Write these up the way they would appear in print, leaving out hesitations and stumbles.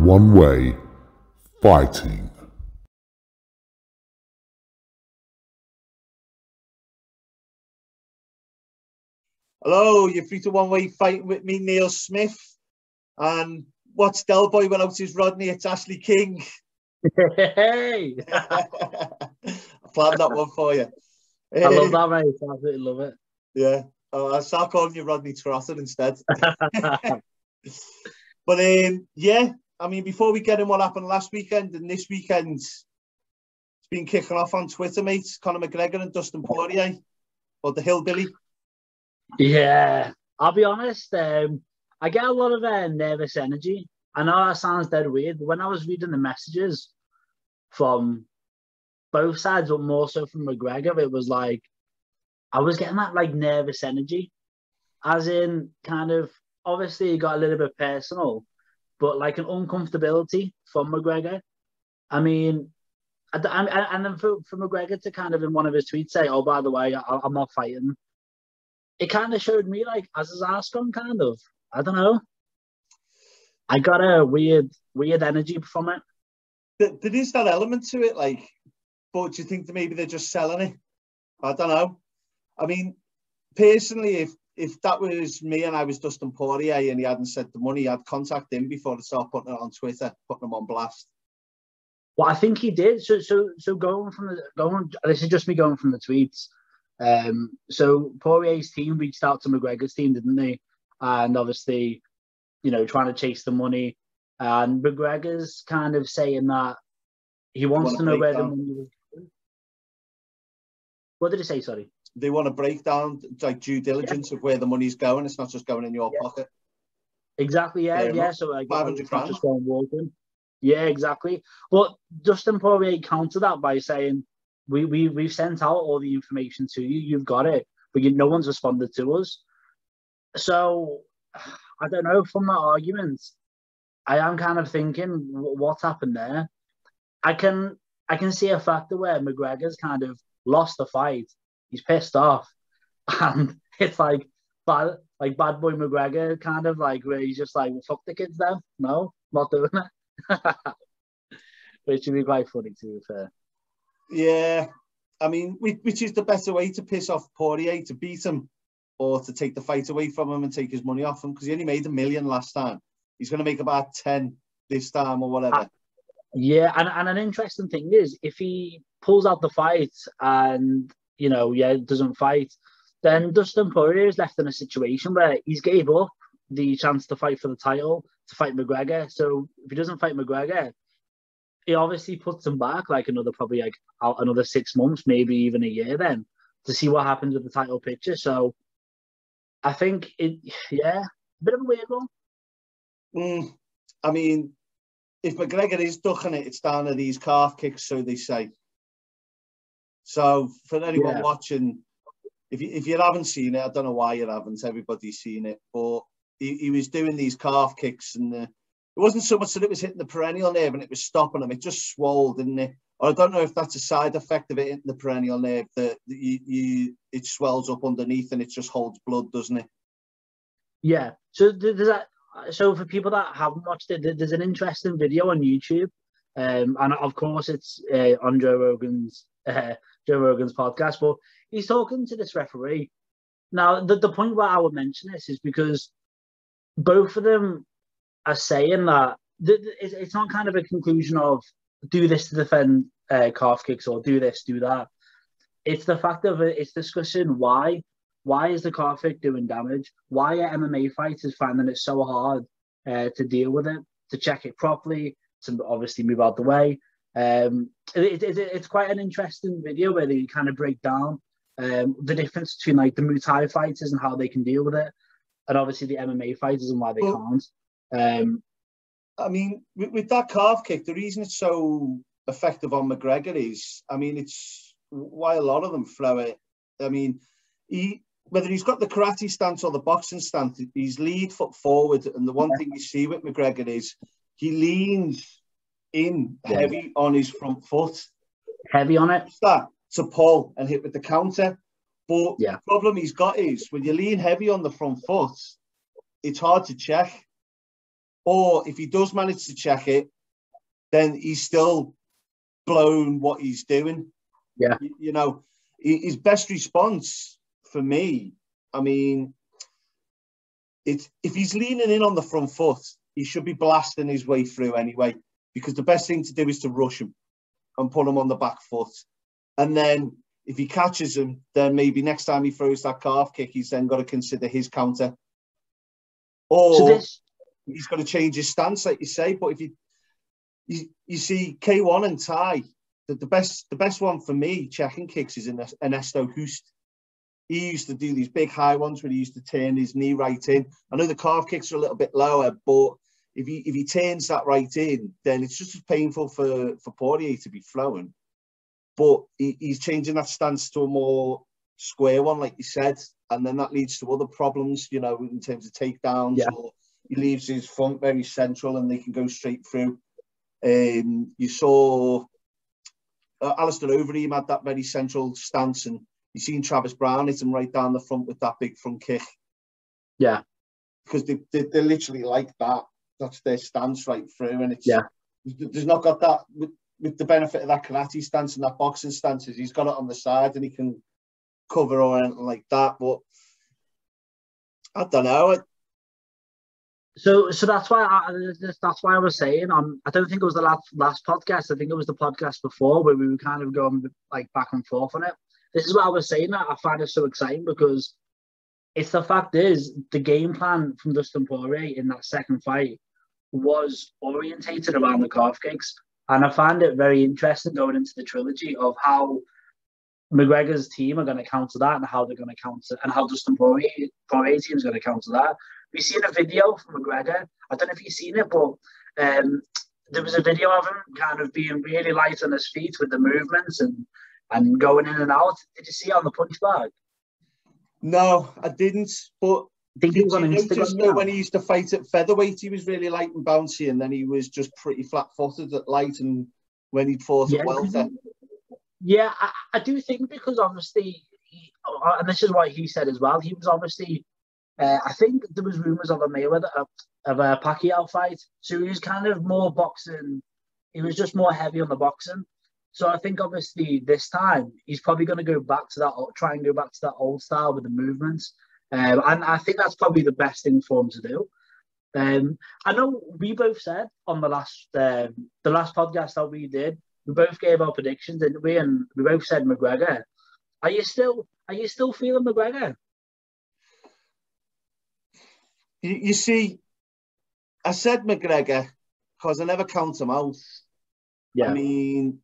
one-way fighting. Hello, you're free to one-way fighting with me, Neil Smith. And what's Del Boy without his Rodney? It's Ashley King. Hey! I planned that one for you. I love that, mate. I absolutely love it. Yeah. I'll start calling you Rodney Trotter instead. But yeah, I mean, before we get in what happened last weekend and this weekend, it's been kicking off on Twitter, mate. Connor McGregor and Dustin Pourier, or the Hillbilly. Yeah, I'll be honest. I get a lot of nervous energy. I know that sounds dead weird, but when I was reading the messages from both sides, but more so from McGregor, it was like I was getting that like nervous energy, as in kind of obviously it got a little bit personal, but like an uncomfortability from McGregor. I mean, and then for McGregor to kind of in one of his tweets say, "Oh, by the way, I'm not fighting." It kind of showed me like as his Askren kind of. I don't know. I got a weird energy from it. There is that element to it, like, but do you think that maybe they're just selling it? I don't know. I mean, personally, if that was me and I was Dustin Poirier and he hadn't said the money, I'd contact him before I start putting it on Twitter, putting him on blast. Well, I think he did. So this is just me going from the tweets. So Poirier's team reached out to McGregor's team, didn't they? And obviously, you know, trying to chase the money. And McGregor's kind of saying that he wants to know where the money was going. What did he say, sorry? They want to break down like due diligence of where the money's going. It's not just going in your pocket. Exactly, yeah. So like, $500 not just going walking. Yeah, exactly. But Dustin Poirier countered that by saying, we've sent out all the information to you. You've got it, but no one's responded to us. So I don't know. From that argument, I am kind of thinking, what's happened there? I can see a factor where McGregor's kind of lost the fight. He's pissed off, and it's like bad boy McGregor, kind of like where he's just like, well, fuck the kids then. No, not doing it. Which would be quite funny, to be fair. Yeah, I mean, which is the better way to piss off Poirier, to beat him or to take the fight away from him and take his money off him? Because he only made $1 million last time. He's going to make about 10 this time or whatever. Yeah, and an interesting thing is, if he pulls out the fight and, you know, doesn't fight, then Dustin Poirier is left in a situation where he's gave up the chance to fight for the title, to fight McGregor. So if he doesn't fight McGregor, he obviously puts him back like another 6 months, maybe even a year then, to see what happens with the title picture. So I think a bit of a weird one. I mean, if McGregor is ducking it, it's down to these calf kicks, so they say. So for anyone watching, if you haven't seen it, I don't know why you haven't. Everybody's seen it, but he was doing these calf kicks, and it wasn't so much that it was hitting the perennial nerve and it was stopping him. It just swelled, didn't it? Or I don't know if that's a side effect of it hitting the perennial nerve, that it swells up underneath and it just holds blood, doesn't it? Yeah. So there's that. So for people that haven't watched it, there's an interesting video on YouTube, and of course it's on Joe Rogan's podcast. But he's talking to this referee. Now, the point why I would mention this is because both of them are saying that it's not kind of a conclusion of do this to defend calf kicks or do this, do that. It's the fact of it's discussing why. Why is the calf kick doing damage? Why are MMA fighters finding it so hard to deal with it, to check it properly, to obviously move out the way? It's quite an interesting video where they kind of break down the difference between like the Muay Thai fighters and how they can deal with it, and obviously the MMA fighters and why they can't. I mean, with that calf kick, the reason it's so effective on McGregor is, I mean, it's why a lot of them throw it. I mean, whether he's got the karate stance or the boxing stance, he's lead foot forward. And the one thing you see with McGregor is he leans in heavy on his front foot. Heavy on it. To pull and hit with the counter. But the problem he's got is when you lean heavy on the front foot, it's hard to check. Or if he does manage to check it, then he's still blown what he's doing. Yeah. You know, his best response for me, I mean, if he's leaning in on the front foot, he should be blasting his way through anyway, because the best thing to do is to rush him and put him on the back foot. And then if he catches him, then maybe next time he throws that calf kick, he's then got to consider his counter. Or he's got to change his stance, like you say. But if you see K1 and Ty, the best one for me, checking kicks, is Ernesto Hoost. He used to do these big high ones where he used to turn his knee right in. I know the calf kicks are a little bit lower, but if he turns that right in, then it's just as painful for Poirier to be throwing. But he's changing that stance to a more square one, like you said, and then that leads to other problems, you know, in terms of takedowns. Yeah. Or he leaves his front very central and they can go straight through. You saw Alistair Overeem had that very central stance, and you've seen Travis Brown hit him right down the front with that big front kick. Yeah. Because they're literally like that. That's their stance right through, and it's there's not got that with the benefit of that karate stance and that boxing stance. He's got it on the side and he can cover or anything like that. But I don't know. So that's why I was saying I don't think it was the last podcast. I think it was the podcast before where we were kind of going like back and forth on it. This is what I was saying. That I find it so exciting because it's the fact is the game plan from Dustin Poirier in that second fight was orientated around the calf kicks, and I find it very interesting going into the trilogy of how McGregor's team are going to counter that and how they're going to counter, and how Dustin Poirier's team is going to counter that. We've seen a video from McGregor. I don't know if you've seen it, but there was a video of him kind of being really light on his feet with the movements and going in and out. Did you see it on the punch bag? No, I didn't. But did you notice that when he used to fight at featherweight, he was really light and bouncy, and then he was just pretty flat-footed at light, and when he'd fought at welter. Yeah, I do think because obviously, and this is what he said as well, he was obviously, I think there was rumours of a Mayweather, of a Pacquiao fight, so he was kind of more boxing, he was just more heavy on the boxing. So I think obviously this time, he's probably going to go back to that, try and go back to that old style with the movements. And I think that's probably the best thing for him to do. I know we both said on the last podcast that we did, we both gave our predictions, didn't we? And we both said McGregor. Are you still feeling McGregor? You see, I said McGregor because I never count him out. Yeah. I mean,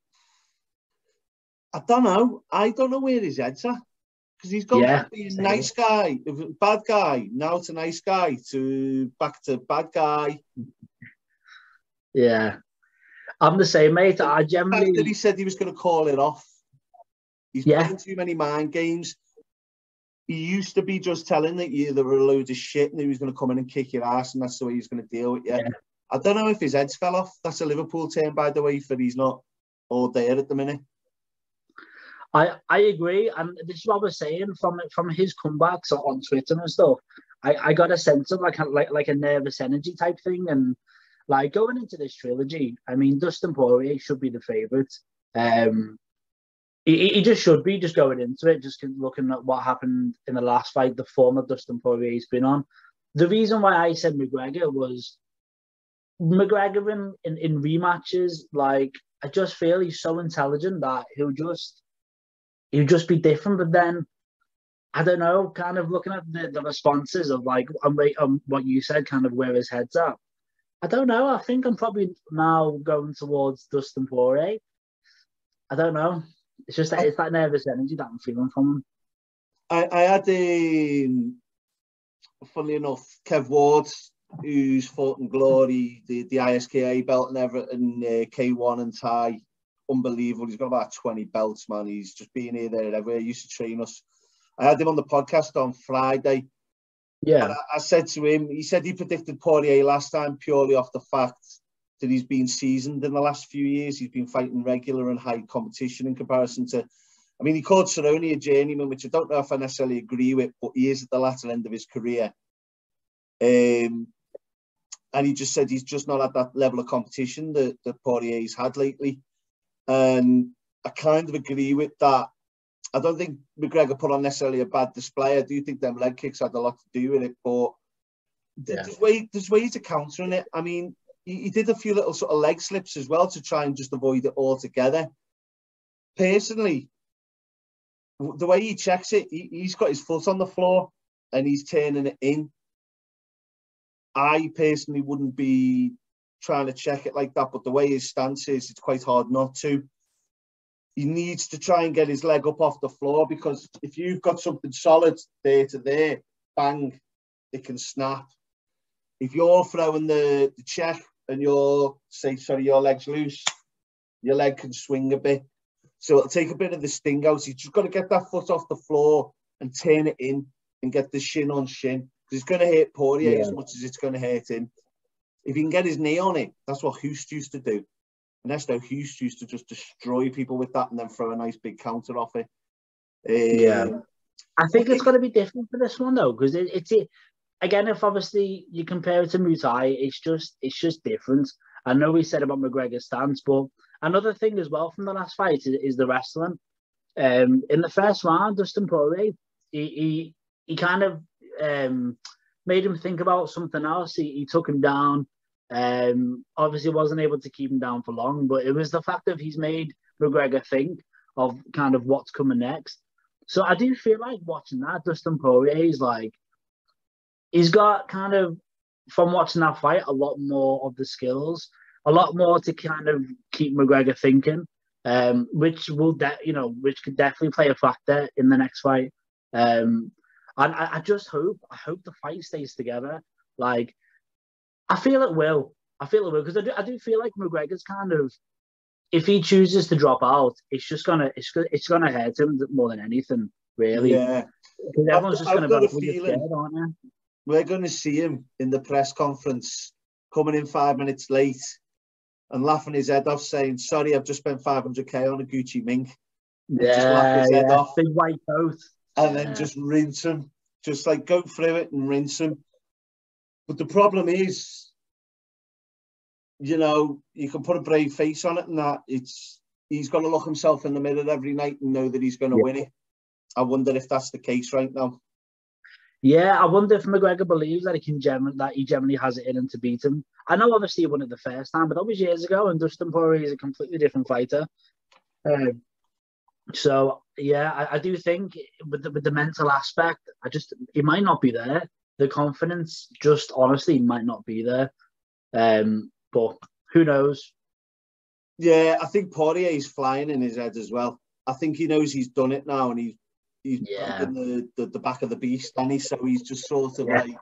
I don't know. I don't know where his head's at. Because he's gone from being nice guy, bad guy, now to nice guy, to back to bad guy. Yeah. I'm the same, mate. I generally... The fact that he said he was going to call it off. He's playing too many mind games. He used to be just telling that there were loads of shit and he was going to come in and kick your ass and that's the way he's going to deal with you. Yeah. I don't know if his head's fell off. That's a Liverpool term, by the way, for he's not all there at the minute. I agree, and this is what I was saying from his comebacks on Twitter and stuff. I got a sense of like a nervous energy type thing, and like going into this trilogy, I mean, Dustin Poirier should be the favourite. He just should be, just going into it, just looking at what happened in the last fight, the form that Dustin Poirier's been on. The reason why I said McGregor was McGregor in rematches. Like I just feel he's so intelligent that he'll just be different. But then, I don't know, kind of looking at the responses of like what you said, kind of where his head's at. I don't know. I think I'm probably now going towards Dustin Poirier. I don't know. It's just that it's that nervous energy that I'm feeling from him. I had funnily enough, Kev Ward, who's fought in Glory, the ISKA belt and everything, K1 and Thai. Unbelievable. He's got about 20 belts, man. He's just been here, there, and everywhere. He used to train us. I had him on the podcast on Friday. Yeah. I said to him, he said he predicted Poirier last time purely off the fact that he's been seasoned in the last few years. He's been fighting regular and high competition in comparison to, I mean, he called Cerrone a journeyman, which I don't know if I necessarily agree with, but he is at the latter end of his career. And And he just said he's just not at that level of competition that Poirier's had lately. And I kind of agree with that. I don't think McGregor put on necessarily a bad display. I do think them leg kicks had a lot to do with it, but there's ways to countering it. I mean, he did a few little sort of leg slips as well to try and just avoid it altogether. Personally, the way he checks it, he's got his foot on the floor and he's turning it in. I personally wouldn't be trying to check it like that, but the way his stance is, it's quite hard not to. He needs to try and get his leg up off the floor, because if you've got something solid there to there, bang, it can snap. If you're throwing the check and your leg's loose, your leg can swing a bit. So it'll take a bit of the sting out. You've just got to get that foot off the floor and turn it in and get the shin on shin. Because it's going to hurt Poirier as much as it's going to hurt him. If he can get his knee on it, that's what Hoost used to do. Ernesto Hoost used to just destroy people with that and then throw a nice big counter off it. I think it's going to be different for this one, though, because it's again, if obviously you compare it to Muay Thai, it's just different. I know we said about McGregor's stance, but another thing as well from the last fight is the wrestling. In the first round, Dustin Poirier, he kind of made him think about something else. He took him down. Obviously wasn't able to keep him down for long, but it was the fact that he's made McGregor think of kind of what's coming next. So I do feel like watching that, Dustin Poirier is like, he's got kind of, from watching that fight, a lot more of the skills, a lot more to kind of keep McGregor thinking, which which could definitely play a factor in the next fight. And I hope the fight stays together. Like, I feel it will because I do feel like McGregor's kind of, if he chooses to drop out, it's gonna hurt him more than anything, really. Yeah, because everyone's just gonna be scared, aren't they? We're going to see him in the press conference coming in 5 minutes late and laughing his head off, saying, "Sorry, I've just spent 500k on a Gucci mink." And just laugh his head off, big white coat, and then just rinse him, just like go through it and rinse him. But the problem is, you can put a brave face on it, and that he's got to look himself in the mirror every night and know that he's going to win it. I wonder if that's the case right now. Yeah, I wonder if McGregor believes that he generally has it in him to beat him. I know obviously he won it the first time, but that was years ago, and Dustin Poirier is a completely different fighter. So yeah, I do think with the mental aspect, it might not be there. The confidence just honestly might not be there. But who knows? Yeah, I think Poirier is flying in his head as well. I think he knows he's done it now, and he's broken the back of the beast, and so he's just sort of like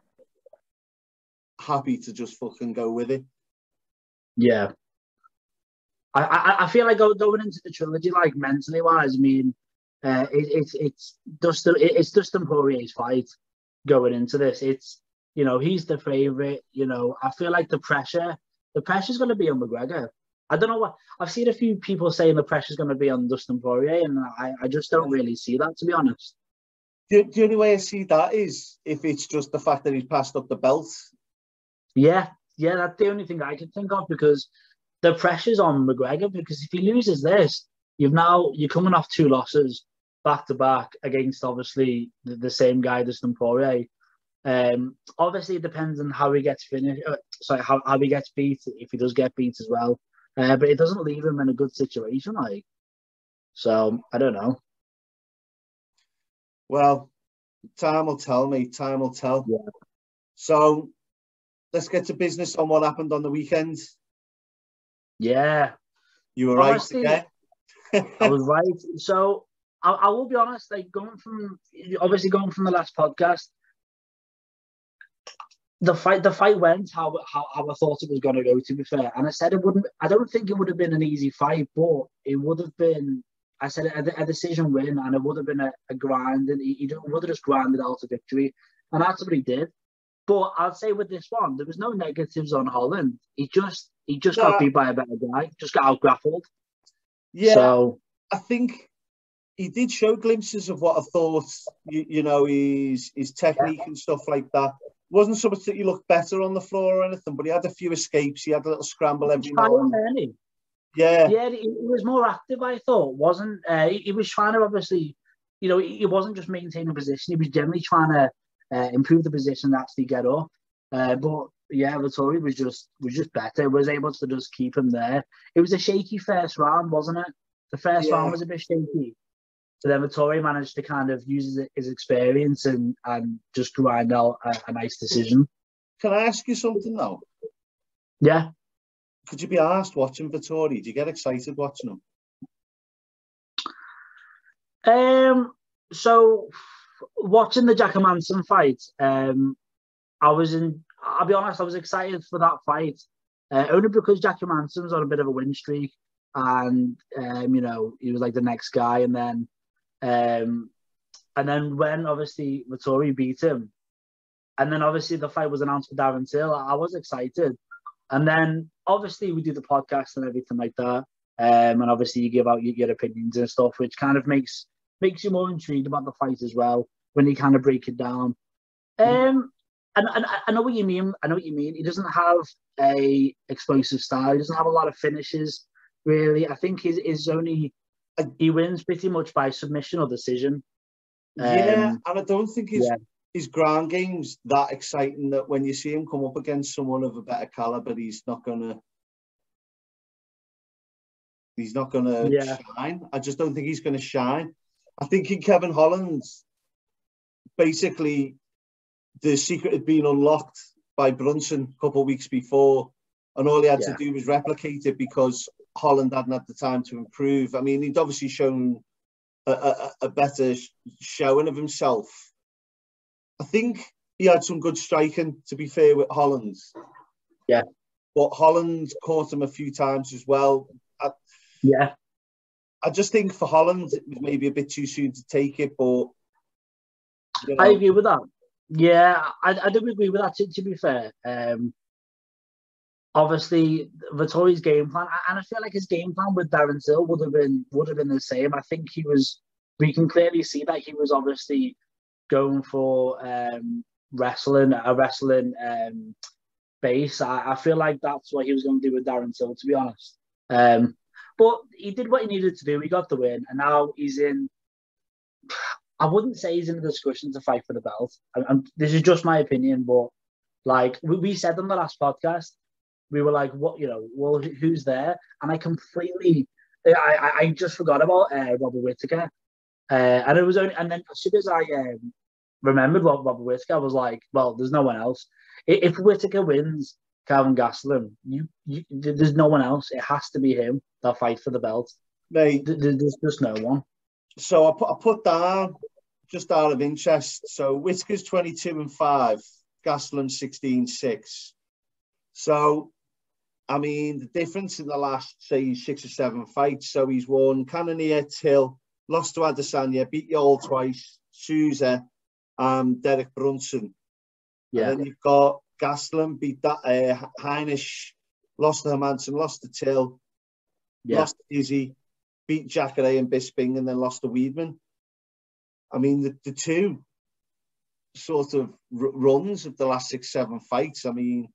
happy to just fucking go with it. Yeah. I feel like going into the trilogy, like mentally wise, I mean, it's Dustin Poirier's fight going into this. It's, he's the favorite. I feel like the pressure's going to be on McGregor. I don't know what I've seen a few people saying the pressure's going to be on Dustin Poirier, and I just don't really see that, to be honest. The only way I see that is if it's just the fact that he's passed up the belt. Yeah, that's the only thing I can think of, because the pressure's on McGregor, because if he loses this, you're coming off 2 losses back to back against obviously the same guy, Dustin Poirier. Obviously it depends on how he gets finished. How he gets beat, if he does get beat as well. But it doesn't leave him in a good situation, like. So I don't know. Well, time will tell, mate. Time will tell. Yeah. So let's get to business on what happened on the weekend. Yeah. You were honestly, right again. I was right. So I will be honest, like going from the last podcast, the fight went how I thought it was going to go, to be fair. And I said I don't think it would have been an easy fight, but it would have been, I said a decision win, and it would have been a grind, and he would have just grinded out a victory. And that's what he did. But I'd say with this one, there was no negatives on Holland. He just got beat by a better guy, just got out-grappled. Yeah, so I think he did show glimpses of what I thought, his technique and stuff like that. wasn't so much that he looked better on the floor or anything, but he had a few escapes. He had a little scramble every now and then. Yeah. Yeah, he was more active, I thought, wasn't he was trying to obviously, you know, he wasn't just maintaining position, he was generally trying to improve the position and actually get up. But yeah, Vettori was just better, was able to just keep him there. It was a shaky first round, wasn't it? The first round was a bit shaky. But then Vettori managed to kind of use his experience and just grind out a nice decision. Can I ask you something though? Yeah. Could you be asked watching Vettori? Do you get excited watching him? So watching the Jackmanson fight, I'll be honest, I was excited for that fight. Only because Jackmanson's on a bit of a win streak, and you know, he was like the next guy, and then when obviously Vettori beat him, and then obviously the fight was announced for Darren Till, I was excited. And then obviously we do the podcast and everything like that. And obviously you give out your opinions and stuff, which kind of makes you more intrigued about the fight as well when you kind of break it down. And I know what you mean. He doesn't have a explosive style. He doesn't have a lot of finishes, really. I think he wins pretty much by submission or decision. And I don't think his ground game's that exciting that when you see him come up against someone of a better caliber, he's not gonna shine. I just don't think he's gonna shine. I think in Kevin Holland, basically, the secret had been unlocked by Brunson a couple of weeks before, and all he had to do was replicate it because Holland hadn't had the time to improve. I mean, he'd obviously shown a better showing of himself. I think he had some good striking, to be fair, with Holland. Yeah. But Holland caught him a few times as well. I just think for Holland, it was maybe a bit too soon to take it, but... You know. I agree with that. Yeah, I do agree with that, to be fair. Obviously, Vettori's game plan, and I feel like his game plan with Darren Till would have been the same. I think we can clearly see that he was obviously going for a wrestling base. I feel like that's what he was going to do with Darren Till, to be honest. But he did what he needed to do. He got the win, and now he's in. I wouldn't say he's in the discussion to fight for the belt. This is just my opinion, but like we said on the last podcast, we were like, "What? You know, well, who's there?" And I just forgot about Robert Whittaker, and it was only, and then as soon as I remembered what Robert Whittaker, I was like, "Well, there's no one else. If Whittaker wins Calvin Gastellum, there's no one else. It has to be him that fight for the belt. Mate, there's just no one." So I put down just out of interest. So Whittaker's 22-5, Gastellum 16-6. So I mean the difference in the last say 6 or 7 fights. So he's won Cannonier, Till, lost to Adesanya, beat Yoel twice, Souza, Derek Brunson. Yeah. And then you've got Gastellum beat that Heinisch, lost to Hermanson, lost to Till, lost to Izzy, beat Jacare and Bisping, and then lost to Weidman. I mean, the two sort of runs of the last 6-7 fights. I mean,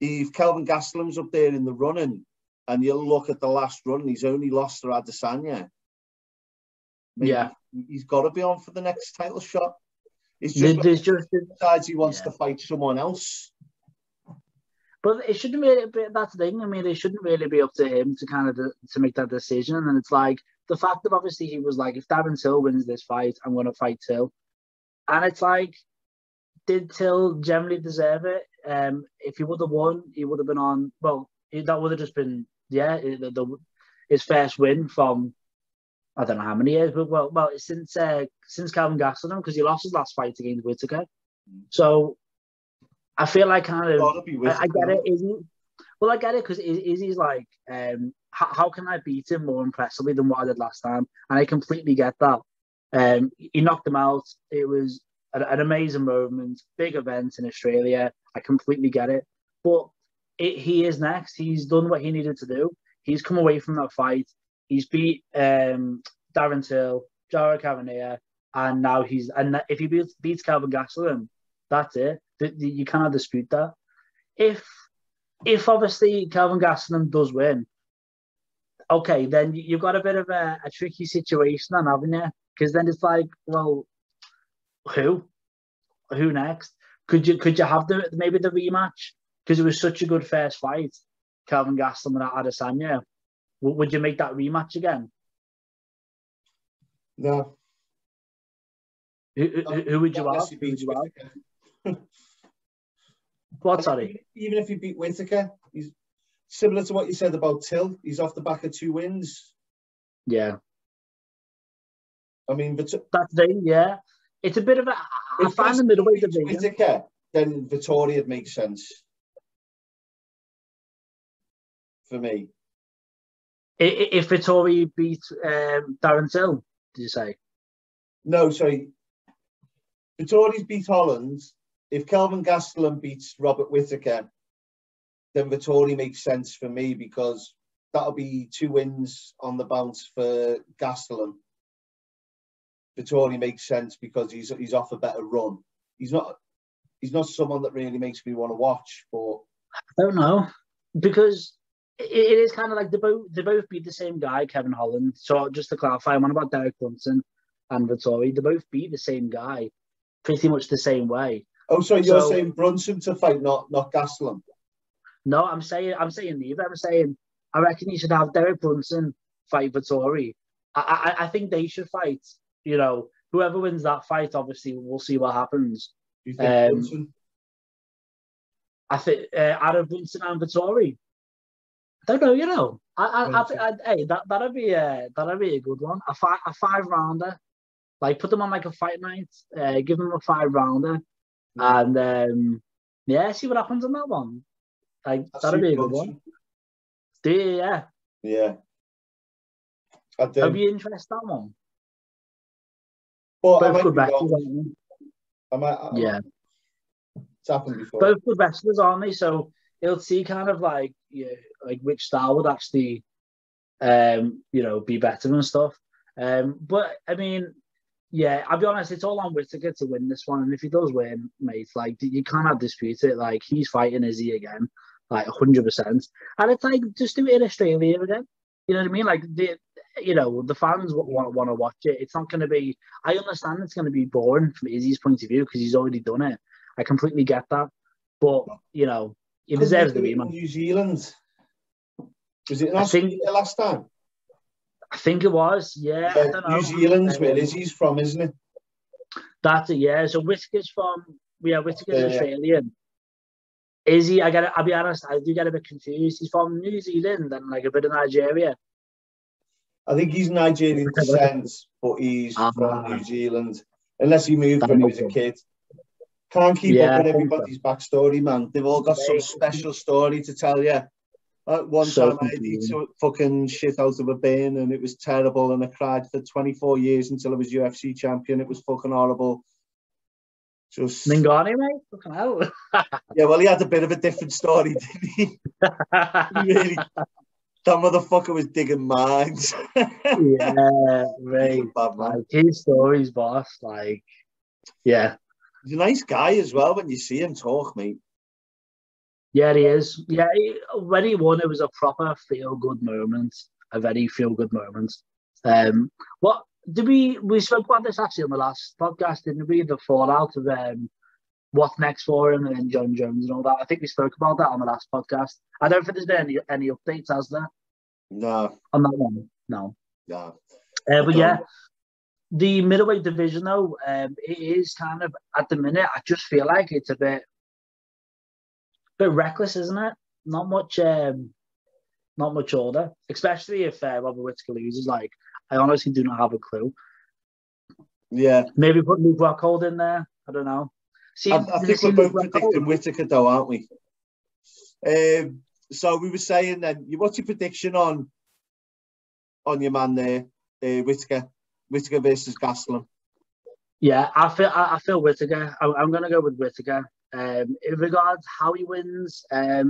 if Kelvin Gastelum's up there in the running, and you look at the last run, he's only lost to Adesanya. He's got to be on for the next title shot. It's just decides he wants to fight someone else. But it shouldn't really be, that's the thing. I mean, it shouldn't really be up to him to kind of to make that decision. And it's like the fact that obviously he was like, if Darren Till wins this fight, I'm going to fight Till. And it's like, did Till generally deserve it? If he would have won, he would have been on. Well, that would have just been his first win from I don't know how many years, but well since Calvin Gastelum, because he lost his last fight against Whittaker. So I feel like kind of I get it. I get it because Izzy's like, how can I beat him more impressively than what I did last time? And I completely get that. He knocked him out. It was an amazing moment, big event in Australia. I completely get it. But he is next. He's done what he needed to do. He's come away from that fight. He's beat Darren Till, Jared Cavalier, and now if he beats Calvin Gastelum, That's it. You cannot dispute that. If obviously Kelvin Gastelum does win, okay, then you've got a bit of a tricky situation, haven't you? Because then it's like, well, who next? Could you have maybe the rematch? Because it was such a good first fight, Kelvin Gastelum and Adesanya. Would you make that rematch again? No. Who would you have? What, sorry? Even if you beat Whittaker, he's similar to what you said about Till. He's off the back of 2 wins. Yeah. I mean, but that's the yeah. It's a bit of a. I find the middleweight division. Whittaker, then Vettori would make sense for me. If Vettori beat Darren Till, did you say? No, sorry. Vettori's beat Holland. If Kelvin Gastelum beats Robert Whittaker, then Vettori makes sense for me because that'll be 2 wins on the bounce for Gastellum. Vettori makes sense because he's off a better run. He's not someone that really makes me want to watch. But I don't know, because it is kind of like they both beat the same guy, Kevin Holland. So just to clarify, I'm on about Derek Brunson and Vettori. They both beat the same guy, pretty much the same way. Oh, so you're saying Brunson to fight, not Gastellum? No, I'm saying neither. I'm saying I reckon you should have Derek Brunson fight Vettori. I think they should fight. You know, whoever wins that fight, obviously, we'll see what happens. You think Brunson? I think out of Brunson and Vettori. I don't know. You know, hey, that'd be a good one. A 5-rounder. Like, put them on like a fight night. Give them a 5-rounder, and see what happens on that one. Like, that'd be a good one. Yeah. Yeah. I'd be interested in that one. But both good wrestlers, it's happened before. Both good wrestlers, aren't they? So it'll see kind of like which style would actually be better and stuff. But I mean, I'll be honest, it's all on Whittaker to win this one, and if he does win, mate, like, you cannot dispute it. Like, he's fighting Izzy again, like 100%, and it's like, just do it in Australia again. You know what I mean? Like, the fans want to watch it. It's not going to be. I understand it's going to be boring from Izzy's point of view because he's already done it. I completely get that, but he deserves the rematch. New Zealand. Was it in Australia last time? I think it was. Yeah, I don't know. New Zealand's where Izzy's from, isn't it? That's it. Yeah. So Whittaker's from. Whittaker's Australian. Izzy, I'll be honest, I do get a bit confused. He's from New Zealand and like a bit of Nigeria. I think he's Nigerian descent, but he's from New Zealand. Unless he moved when he was a kid. Can't keep up with everybody's backstory, man. They've all got some special story to tell you. One time I had eaten some fucking shit out of a bin and it was terrible, and I cried for 24 years until I was UFC champion. It was fucking horrible. Just Ningani, mate? Fucking hell. Yeah, well, he had a bit of a different story, didn't he? Really. That motherfucker was digging mines. Yeah, right. Like, his stories, boss. Like, yeah. He's a nice guy as well when you see him talk, mate. Yeah, he is. Yeah, when he won, it was a proper feel-good moment. A very feel-good moment. What did we spoke about this actually on the last podcast, didn't we? The fallout of what's next for him and then John Jones and all that. I think we spoke about that on the last podcast. I don't think there's been any updates, has there? No. On that one? No. No. But yeah, the middleweight division though, it is kind of, at the minute, I just feel like it's a bit reckless, isn't it? Not much order, especially if Robert Whittaker loses. Like, I honestly do not have a clue. Yeah, maybe put Luke Rockhold in there. I don't know. I think we're both predicting Whittaker, though, aren't we? So we were saying then, what's your prediction on your man there, Whittaker versus Gastellum? Yeah, I feel Whittaker. I'm going to go with Whittaker. In regards how he wins, I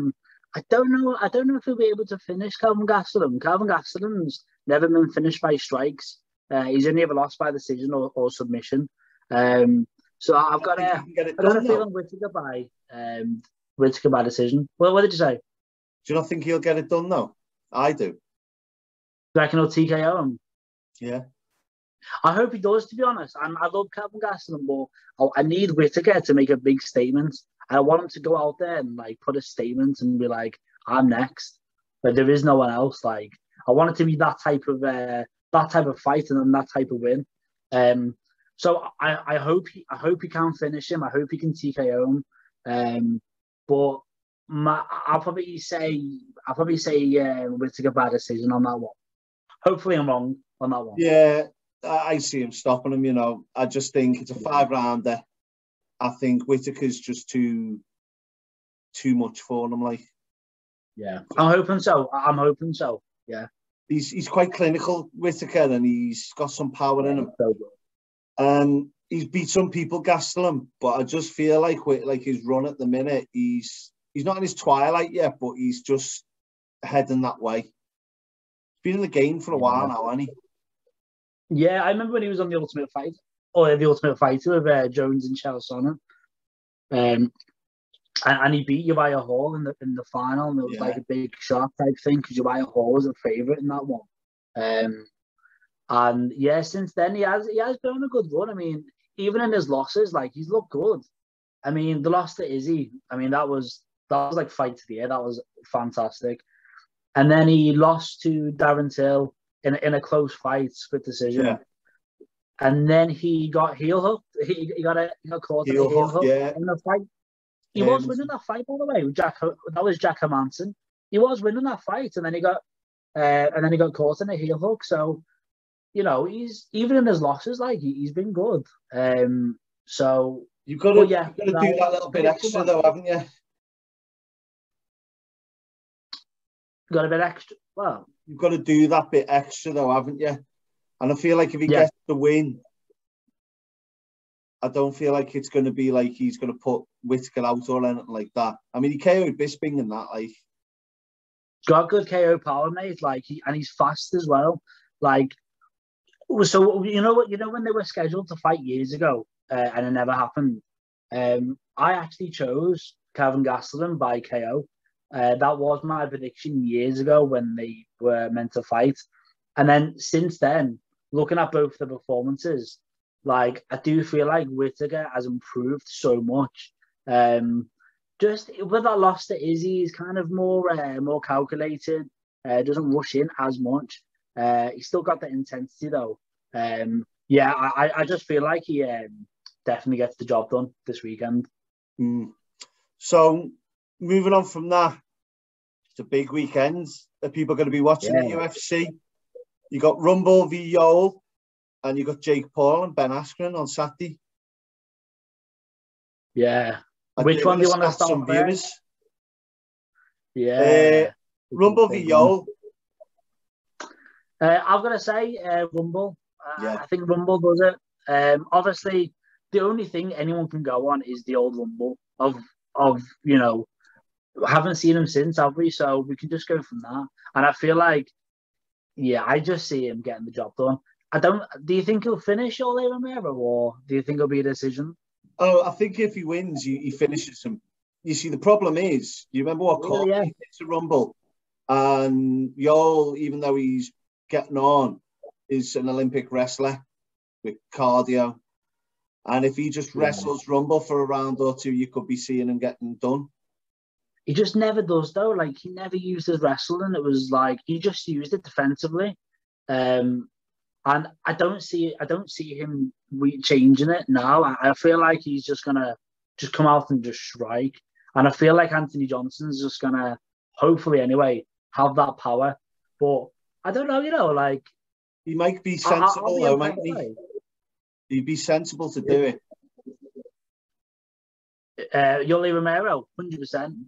don't know if he'll be able to finish Kelvin Gastellum. Kelvin Gastelum's never been finished by strikes. He's only ever lost by decision or submission. So I've got a feeling Whittaker by decision. Well, what did you say? Do you not think he'll get it done though? I do. Do you reckon he'll TKO him? Yeah. I hope he does, to be honest. I love Kelvin Gastelum, but I need Whittaker to make a big statement. I want him to go out there and like put a statement and be like, "I'm next." But there is no one else. Like, I want it to be that type of fight and then that type of win. So I hope he can finish him. I hope he can TKO him. But I'll probably say Whittaker by decision on that one. Hopefully I'm wrong on that one. Yeah, I see him stopping him. You know, I just think it's a 5-rounder. I think Whittaker's just too much for him. Like, yeah, I'm hoping so. Yeah, he's quite clinical, Whittaker, and he's got some power in him. So good. He's beat some people, Gastellum, but I just feel like his run at the minute, he's not in his twilight yet, but he's just heading that way. He's been in the game for a while now, hasn't he? Yeah, I remember when he was on the Ultimate Fight, or the Ultimate Fighter with Jones and Chael Sonnen. And he beat Uriah Hall in the final, and it was like a big shot type thing because Uriah Hall was a favourite in that one. And yeah, since then he has been on a good run. I mean, even in his losses, like he's looked good. I mean, the loss to Izzy, I mean that was like fight of the year. That was fantastic. And then he lost to Darren Till in a close fight, split decision. Yeah. And then he got heel hooked. He got caught in a heel hook in the fight. He was winning that fight, by the way. That was Jack Hermanson. He was winning that fight, and then he got caught in a heel hook. So, you know, he's even in his losses, like he's been good. So you've got to do that little bit extra, though, haven't you? Got a bit extra. Well, you've got to do that bit extra, though, haven't you? And I feel like if he gets the win, I don't feel like it's going to be like he's going to put Whittaker out or anything like that. I mean, he KO'd Bisping and that, like. He's got good KO power, mate. Like, and he's fast as well. Like, so you know when they were scheduled to fight years ago, and it never happened. I actually chose Kelvin Gastelum by KO. That was my prediction years ago when they were meant to fight. And then since then, looking at both the performances, like I do feel like Whittaker has improved so much. Just with that loss to Izzy, he's kind of more calculated. Doesn't rush in as much. He's still got the intensity though. I just feel like he definitely gets the job done this weekend. So moving on from that, it's a big weekend that people are going to be watching at UFC. You got Rumble v Yoel, and you got Jake Paul and Ben Askren on Saturday. Yeah. Which one do you want to start with? Yeah. Rumble v Yoel. I've got to say Rumble. I think Rumble does it. Obviously, the only thing anyone can go on is the old Rumble of you know, haven't seen him since, have we? So we can just go from that. And I feel like, I just see him getting the job done. Do you think he'll finish Yoel Romero, or do you think it'll be a decision? Oh, I think if he wins, he finishes him. You see, the problem is, you remember what caught he hits a Rumble, and Yoel, even though he's getting on, is an Olympic wrestler with cardio, and if he just wrestles Rumble for a round or two, you could be seeing him getting done. He just never does though. Like he never used his wrestling. It was like he just used it defensively. And I don't see him changing it now. I feel like he's just gonna come out and just strike. And I feel like Anthony Johnson's just gonna, hopefully anyway, have that power. But I don't know, like he might be sensible though, mightn't he? He'd be sensible to do it. Yoel Romero, 100%.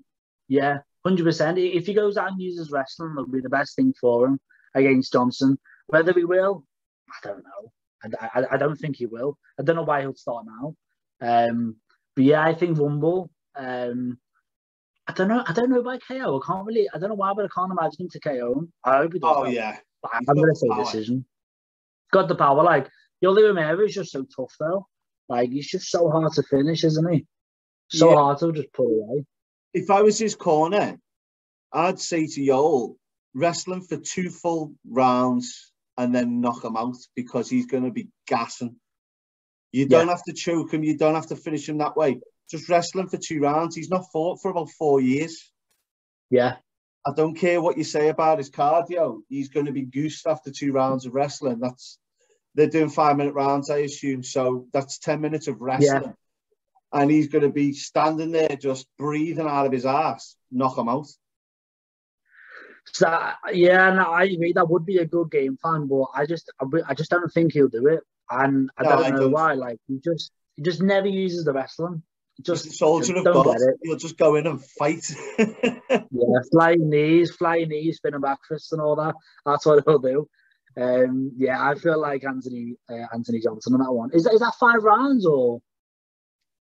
Yeah, 100%. If he goes out and uses wrestling, it'll be the best thing for him against Johnson. Whether he will, I don't know. I don't think he will. I don't know why he'll start now. But yeah, I think Rumble. I don't know by KO. I don't know why, but I can't imagine him to KO him. I hope he does. Oh yeah. But I'm going to say decision. Got the power. Like Yoel Romero is just so tough though. Like, he's just so hard to finish, isn't he? So hard to just put away. If I was his corner, I'd say to Yoel, wrestle him for 2 full rounds and then knock him out, because he's going to be gassing. You don't have to choke him. You don't have to finish him that way. Just wrestle him for 2 rounds. He's not fought for about 4 years. Yeah. I don't care what you say about his cardio. He's going to be goosed after 2 rounds of wrestling. They're doing 5-minute rounds, I assume. So that's 10 minutes of wrestling. Yeah. And he's going to be standing there just breathing out of his ass. Knock him out. So I agree. That would be a good game plan, but I just don't think he'll do it, and I don't know why. Like, he just never uses the wrestling. Just a soldier of God. He'll just go in and fight. Flying knees, spinning back fists, and all that. That's what he'll do. I feel like Anthony Johnson on that one. Is that 5 rounds or?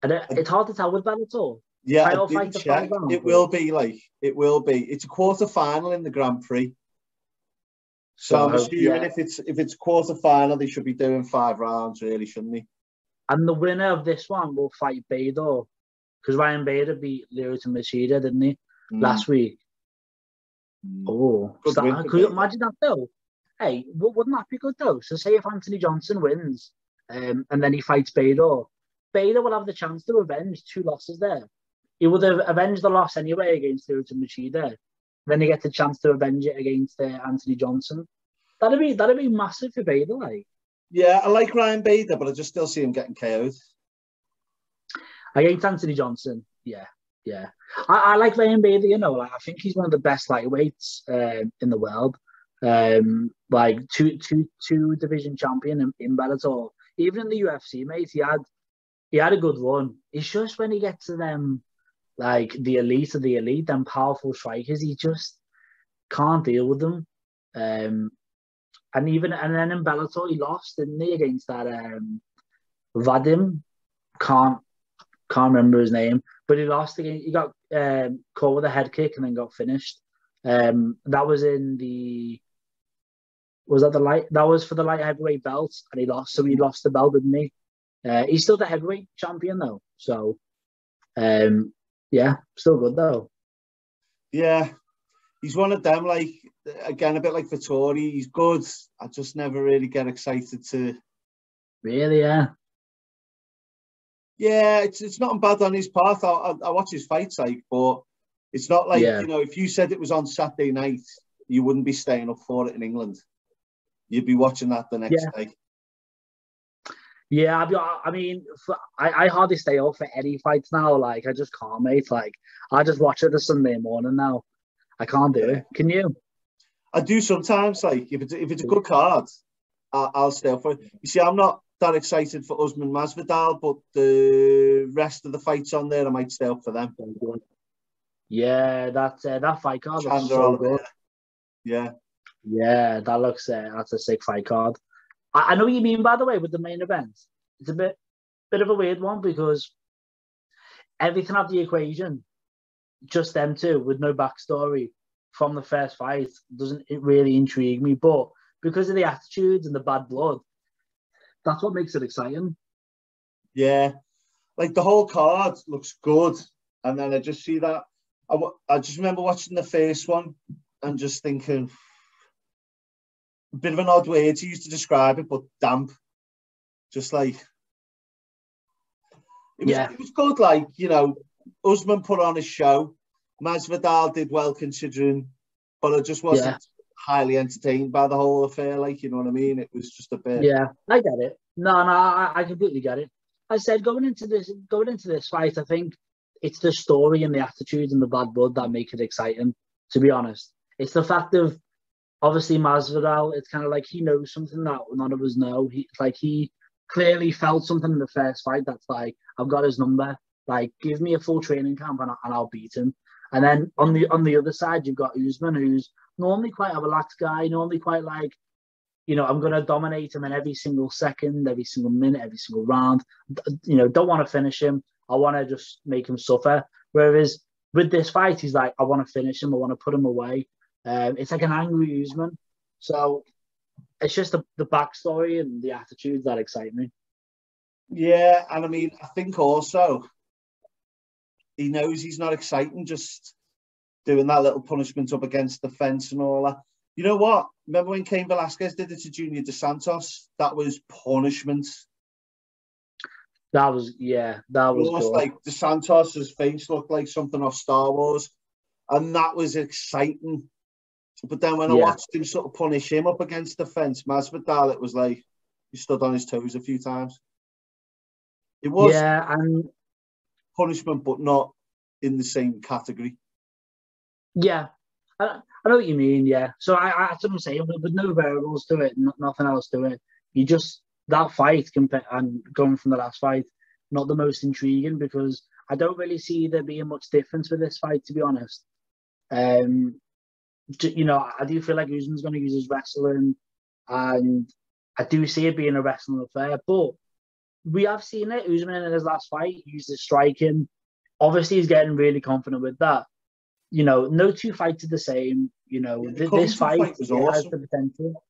It's hard to tell with Bellator. Yeah, I didn't check. It will be. It's a quarter final in the Grand Prix. So I'm assuming if it's quarter final, they should be doing 5 rounds, really, shouldn't they? And the winner of this one will fight Bader, because Ryan Bader beat Lyoto Machida, didn't he, last week? Oh, could you imagine that though? Hey, wouldn't that be good though? So say if Anthony Johnson wins, and then he fights Bader, Bader will have the chance to avenge 2 losses there. He would have avenged the loss anyway against Lyoto Machida. Then he gets a chance to avenge it against Anthony Johnson. That'd be massive for Bader, like. Yeah, I like Ryan Bader, but I just still see him getting KO'd. Against Anthony Johnson, yeah. I like Ryan Bader, like, I think he's one of the best lightweights in the world. Like two division champion in Bellator. Even in the UFC, mate, he had a good run. It's just when he gets to them, like the elite of the elite, them powerful strikers, he just can't deal with them. And then in Bellator, he lost, didn't he, against that Vadim? Can't remember his name, but he lost again. He got caught with a head kick and then got finished. That was that was for the light heavyweight belt, and he lost. So he lost the belt, didn't he? He's still the heavyweight champion though. So still good though. Yeah. He's one of them, like, again, a bit like Vettori. He's good. I just never really get excited to... Really, yeah? Yeah, it's not bad on his part. I watch his fights, like, but it's not like, if you said it was on Saturday night, you wouldn't be staying up for it in England. You'd be watching that the next day. Yeah, I mean, I hardly stay up for any fights now. Like, I just can't, mate. Like, I just watch it the Sunday morning now. I can't do it. Can you? I do sometimes. Like, if it's a good card, I'll stay up for it. You see, I'm not that excited for Usman Masvidal, but the rest of the fights on there, I might stay up for them. Yeah, that fight card looks so good. Yeah, that's a sick fight card. I know what you mean, by the way, with the main event. It's a bit of a weird one because everything out the equation, just them two with no backstory from the first fight, doesn't it really intrigue me? But because of the attitudes and the bad blood, that's what makes it exciting. Yeah, like the whole card looks good, and then I just see that. I just remember watching the first one and just thinking, a bit of an odd way to use to describe it, but damp. Just like it was good. Like, Usman put on a show. Masvidal did well considering, but I just wasn't highly entertained by the whole affair. Like, you know what I mean? It was just a bit. Yeah, I get it. No, I completely get it. I said going into this fight, I think it's the story and the attitude and the bad blood that make it exciting. To be honest, it's the fact of obviously Masvidal. It's kind of like he knows something that none of us know. He clearly felt something in the first fight that's like, I've got his number. Like, give me a full training camp and I'll beat him. And then on the other side, you've got Usman, who's normally quite a relaxed guy, normally quite like, I'm going to dominate him in every single second, every single minute, every single round. Don't want to finish him. I want to just make him suffer. Whereas with this fight, he's like, I want to finish him. I want to put him away. It's like an angry Usman. So it's just the backstory and the attitudes that excite me. Yeah, and I mean, I think also he knows he's not exciting just doing that little punishment up against the fence and all that. You know what? Remember when Cain Velasquez did it to Junior Dos Santos? That was punishment. That was Almost good. like Dos Santos's face looked like something off Star Wars, and that was exciting. But then when I watched him sort of punish him up against the fence, Masvidal, it was like he stood on his toes a few times. It was and punishment, but not in the same category. Yeah, I know what you mean. Yeah, so that's what I'm saying. With no variables to it, nothing else to it. You just that fight and going from the last fight, not the most intriguing because I don't really see there being much difference with this fight, to be honest. You know, I do feel like Usman's going to use his wrestling, and I do see it being a wrestling affair. But we have seen it. Usman in his last fight used his striking. Obviously, he's getting really confident with that. You know, no two fights are the same. You know, this fight was awesome. Has the potential.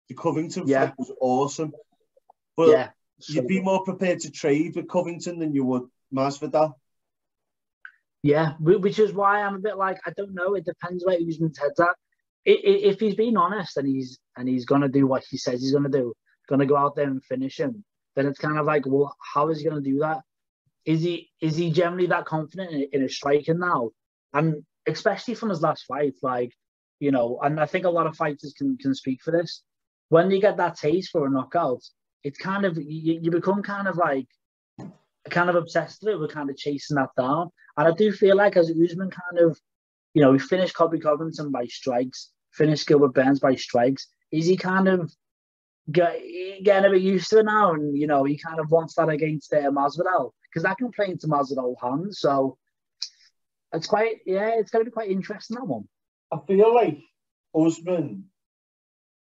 The Covington fight was awesome. But you'd be more prepared to trade with Covington than you would Masvidal. Yeah, which is why I'm a bit like, I don't know. It depends where Usman's head's at. If he's being honest and he's going to do what he says he's going to do, going to go out there and finish him, then it's kind of like, well, how is he going to do that? Is he generally that confident in his striking now? And especially from his last fight, like, you know, and I think a lot of fighters can speak for this. When you get that taste for a knockout, it's kind of, you become kind of like, kind of obsessed with it. We're kind of chasing that down. And I do feel like as Usman kind of, you know, he finished Colby Covington by strikes, finished Gilbert Burns by strikes. Is he kind of getting a bit used to it now? And, you know, he kind of wants that against Masvidal. Because that can play into Masvidal's hands. So it's quite, it's going to be quite interesting, that one. I feel like Usman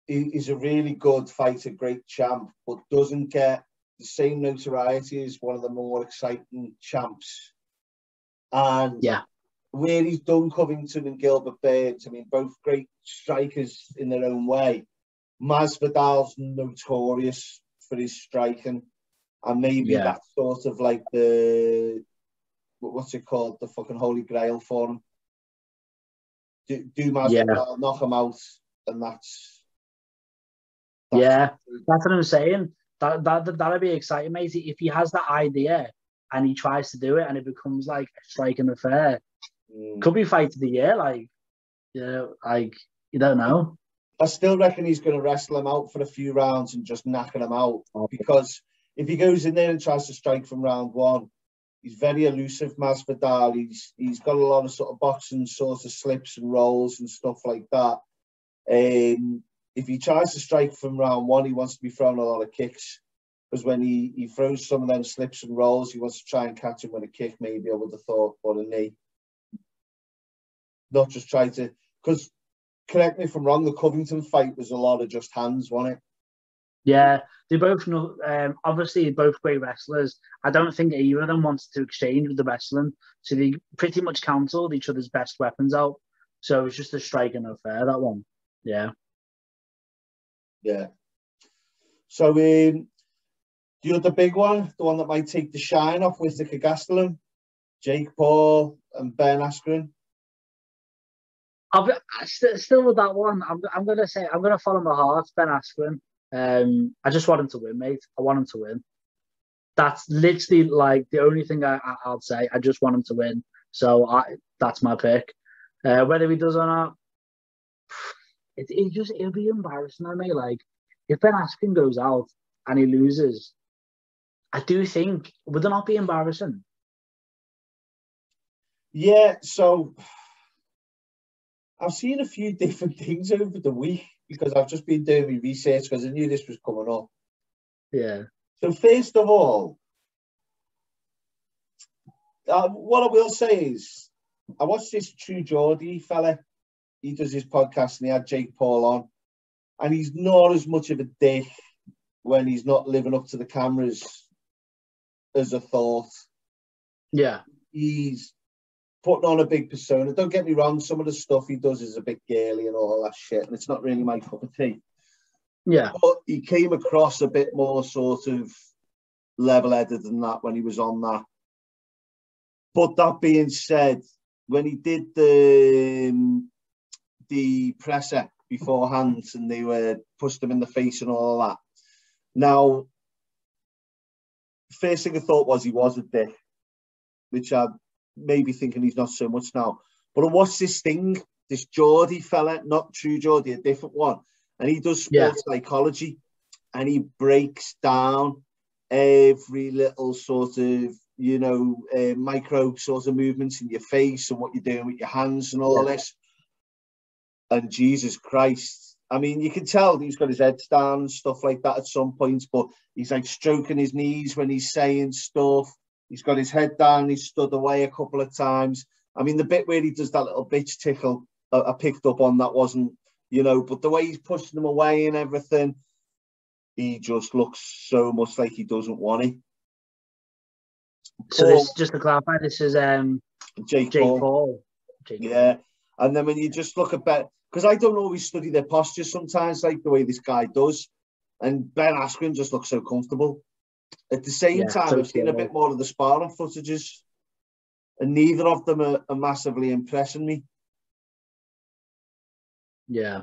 is a really good fighter, great champ, but doesn't get the same notoriety as one of the more exciting champs. And where he's done Covington and Gilbert Burns, I mean, both great strikers in their own way. Masvidal's notorious for his striking. And maybe that's sort of like the, what's it called? The fucking holy grail for him. Do Masvidal, knock him out, and that's that's what I'm saying. That'd be exciting, mate. If he has that idea and he tries to do it and it becomes like a striking affair, could be fight of the year. Like, like you don't know. I still reckon he's going to wrestle him out for a few rounds and just knocking him out because if he goes in there and tries to strike from round one, he's very elusive, Masvidal. He's got a lot of sort of boxing sort of slips and rolls and stuff like that. If he tries to strike from round one, he wants to be throwing a lot of kicks because when he throws some of them slips and rolls, he wants to try and catch him with a kick, maybe I would have thought, or a knee. Not just try to, because correct me if I'm wrong, the Covington fight was a lot of just hands, wasn't it? Yeah, they both know, obviously both great wrestlers. I don't think either of them wants to exchange with the wrestling. So they pretty much cancelled each other's best weapons out. So it's just a striking affair, that one. Yeah. Yeah. So the other big one, the one that might take the shine off Whittaker Gastellum, Jake Paul and Ben Askren. Still with that one, I'm going to follow my heart, Ben Askren. I just want him to win, mate. I want him to win. That's literally like the only thing I'll say. I just want him to win. So that's my pick. Whether he does or not, it'll be embarrassing on me. Like if Ben Askren goes out and he loses, I do think would it not be embarrassing? Yeah. So I've seen a few different things over the week because I've just been doing my research because I knew this was coming up. Yeah. So first of all, what I will say is I watched this True Geordie fella. He does his podcast and he had Jake Paul on. And he's not as much of a dick when he's not living up to the cameras as I thought. Yeah. He's putting on a big persona. Don't get me wrong, some of the stuff he does is a bit girly and all that shit, and it's not really my cup of tea. Yeah. But he came across a bit more sort of level-headed than that when he was on that. But that being said, when he did the presser beforehand and they were pushed him in the face and all that. Now, first thing I thought was he was a dick, which I may be thinking he's not so much now. But I watched this thing, this Geordie fella, not True Geordie, a different one, and he does sports psychology, and he breaks down every little sort of, you know, micro sort of movements in your face and what you're doing with your hands and all this. And Jesus Christ, I mean, you can tell he's got his head down and stuff like that at some points, but he's like stroking his knees when he's saying stuff. He's got his head down, he's stood away a couple of times. I mean, the bit where he does that little bitch tickle, I picked up on, that wasn't, you know, but the way he's pushing them away and everything, he just looks so much like he doesn't want it. So this, just to clarify, this is Jake Paul. Yeah. And then when you just look at Ben, because I don't always study their posture sometimes, like the way this guy does. And Ben Askren just looks so comfortable. At the same time, I've seen a bit more of the sparring footages, and neither of them are massively impressing me. Yeah.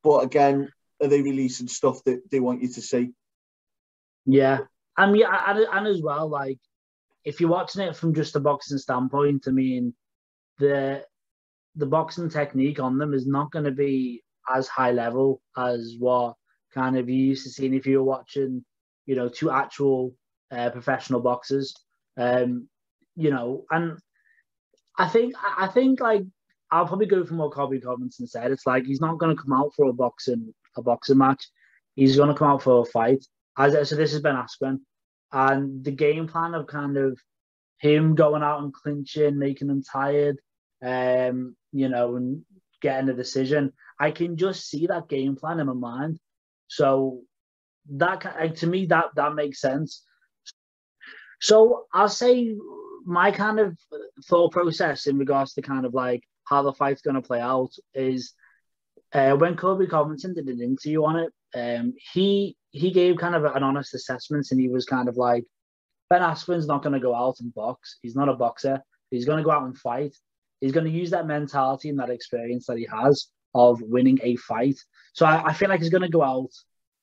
But again, are they releasing stuff that they want you to see? Yeah. I mean, and as well, like, if you're watching it from just a boxing standpoint, I mean, the boxing technique on them is not going to be as high level as what kind of you used to seeing if you were watching, you know, two actual professional boxers. You know, and I think like I'll probably go from what Colby Covington said. It's like he's not going to come out for a boxing match. He's going to come out for a fight. So this has been Askren, and the game plan of kind of him going out and clinching, making them tired, you know, and getting a decision. I can just see that game plan in my mind. So that, to me, that makes sense. So I'll say my kind of thought process in regards to kind of like how the fight's going to play out is when Colby Covington did an interview on it, he gave kind of an honest assessment, and he was kind of like, Ben Askren's not going to go out and box. He's not a boxer. He's going to go out and fight. He's going to use that mentality and that experience that he has of winning a fight. So I feel like he's going to go out,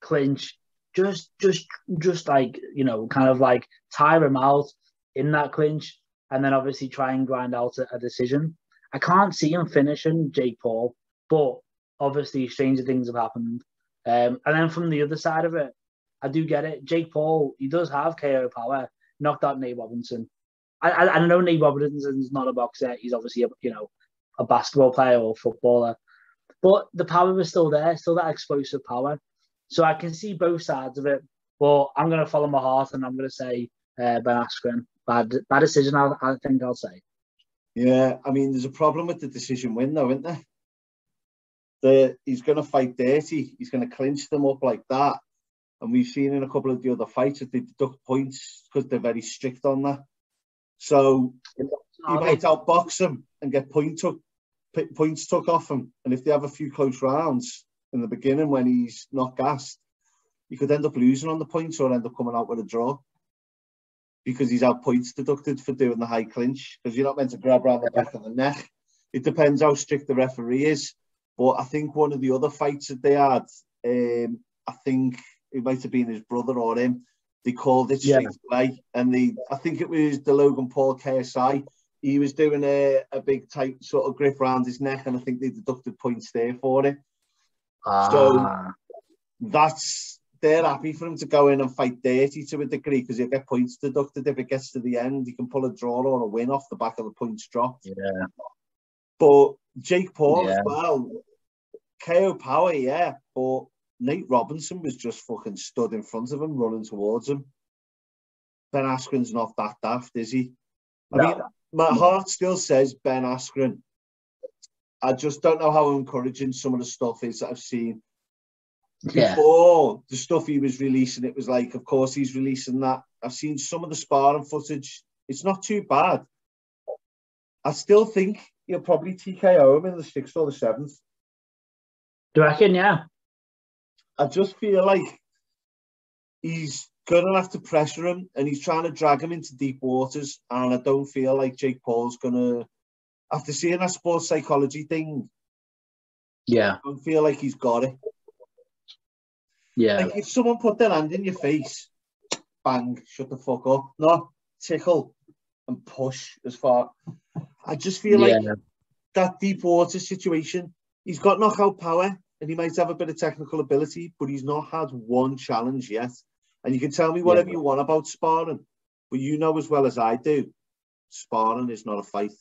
clinch, just like, you know, kind of like tire him out in that clinch, and then obviously try and grind out a decision. I can't see him finishing Jake Paul, but obviously stranger things have happened. And then from the other side of it, I do get it. Jake Paul, he does have KO power. Knocked out Nate Robinson. I know Nate Robinson's not a boxer. He's obviously a basketball player or footballer. But the power was still there, still that explosive power. So I can see both sides of it. But I'm going to follow my heart, and I'm going to say Ben Askren. Bad decision, I think I'll say. Yeah, I mean, there's a problem with the decision win, though, isn't there? He's going to fight dirty. He's going to clinch them up like that. And we've seen in a couple of the other fights that they deduct points because they're very strict on that. So he might outbox them and get points took off him. And if they have a few close rounds in the beginning when he's not gassed, he could end up losing on the points or end up coming out with a draw because he's had points deducted for doing the high clinch, because you're not meant to grab around the back of the neck. It depends how strict the referee is. But I think one of the other fights that they had, I think it might have been his brother or him, they called it straight away. And I think it was the Logan Paul KSI. He was doing a big tight sort of grip around his neck, and I think they deducted points there for it. So they're happy for him to go in and fight dirty to a degree, because he'll get points deducted. If it gets to the end, he can pull a draw or a win off the back of the points dropped. Yeah. But Jake Paul as well, KO power, yeah, but Nate Robinson was just fucking stood in front of him, running towards him. Ben Askren's not that daft, is he? I mean, my heart still says Ben Askren. I just don't know how encouraging some of the stuff is that I've seen. Before the stuff he was releasing, it was like, of course he's releasing that. I've seen some of the sparring footage. It's not too bad. I still think he'll probably TKO him in the 6th or the 7th. Do you reckon? Yeah. I just feel like he's going to have to pressure him, and he's trying to drag him into deep waters. And I don't feel like Jake Paul's going to, after seeing that sports psychology thing, yeah, I don't feel like he's got it. Yeah. Like if someone put their hand in your face, bang, shut the fuck up. No, tickle and push as far. I just feel like that deep water situation, he's got knockout power and he might have a bit of technical ability, but he's not had one challenge yet. And you can tell me whatever you want about sparring, but you know as well as I do, sparring is not a fight.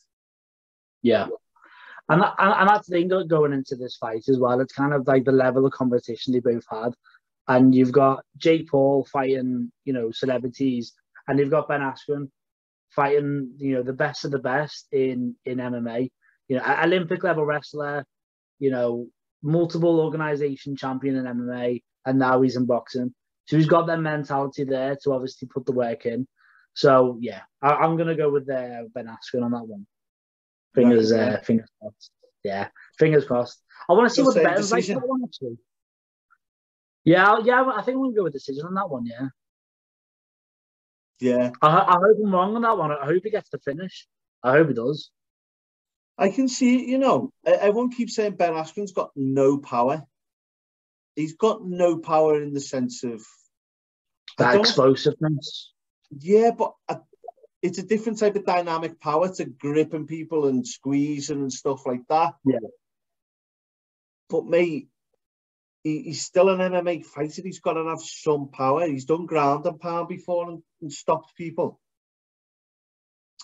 Yeah. And that's the thing going into this fight as well. It's kind of like the level of competition they both had. And you've got Jake Paul fighting, you know, celebrities, and you've got Ben Askren fighting, you know, the best of the best in MMA. You know, Olympic level wrestler, you know, multiple organization champion in MMA, and now he's in boxing. So he's got that mentality there to obviously put the work in. So yeah, I'm gonna go with Ben Askren on that one. Fingers crossed. Yeah, fingers crossed. I want to see what the betting's like for that one, actually. Yeah, I think we'll go with decision on that one, yeah. Yeah. I hope I'm wrong on that one. I hope he gets the finish. I hope he does. I can see, you know, everyone keeps saying Ben Askren's got no power. He's got no power in the sense of... that explosiveness. Yeah, but it's a different type of dynamic power to gripping people and squeezing and stuff like that. Yeah. But mate, he's still an MMA fighter. He's got to have some power. He's done ground and pound before and stopped people.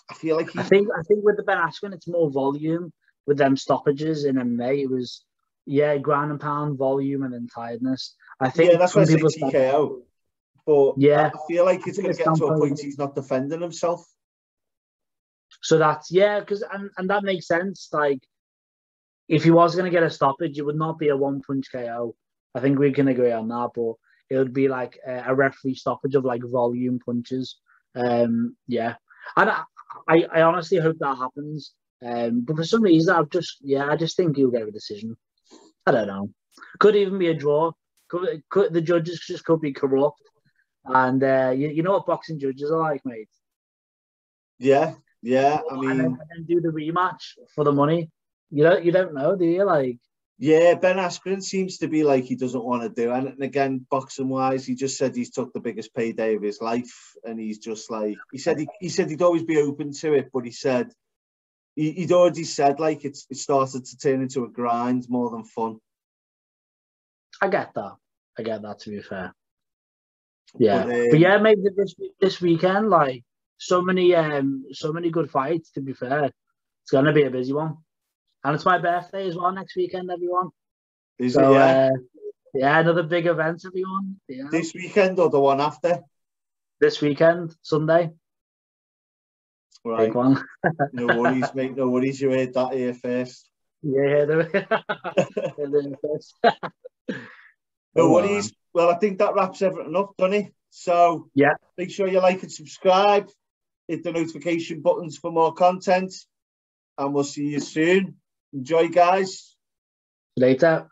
I feel like I think with the Ben Askren, it's more volume. With them stoppages in MMA, it was ground and pound, volume, and then tiredness. I think that's why I say TKO. But I feel like it's going to get to a point he's not defending himself. So that's because and that makes sense. Like if he was going to get a stoppage, it would not be a one-punch KO. I think we can agree on that, but it would be like a referee stoppage of like volume punches. And I honestly hope that happens. But for some reason, I just think he'll get a decision. I don't know. Could even be a draw. Could the judges just could be corrupt. And you know what boxing judges are like, mate. Yeah. I mean, and then do the rematch for the money. You don't know, do you? Like, yeah, Ben Askren seems to be like he doesn't want to do it. And again, boxing wise, he just said he's took the biggest payday of his life, and he's just like he said he'd always be open to it, but he said he'd already said like it started to turn into a grind more than fun. I get that. To be fair. Yeah, but yeah, maybe this weekend, like so many good fights. To be fair, it's gonna be a busy one, and it's my birthday as well next weekend, everyone. Is it? Yeah, another big event, everyone. Yeah. This weekend or the one after? This weekend, Sunday. Right. Big one. No worries, mate. No worries. You heard that here first. Yeah, no worries. Well, I think that wraps everything up, doesn't it? So make sure you like and subscribe. Hit the notification buttons for more content. And we'll see you soon. Enjoy, guys. Later.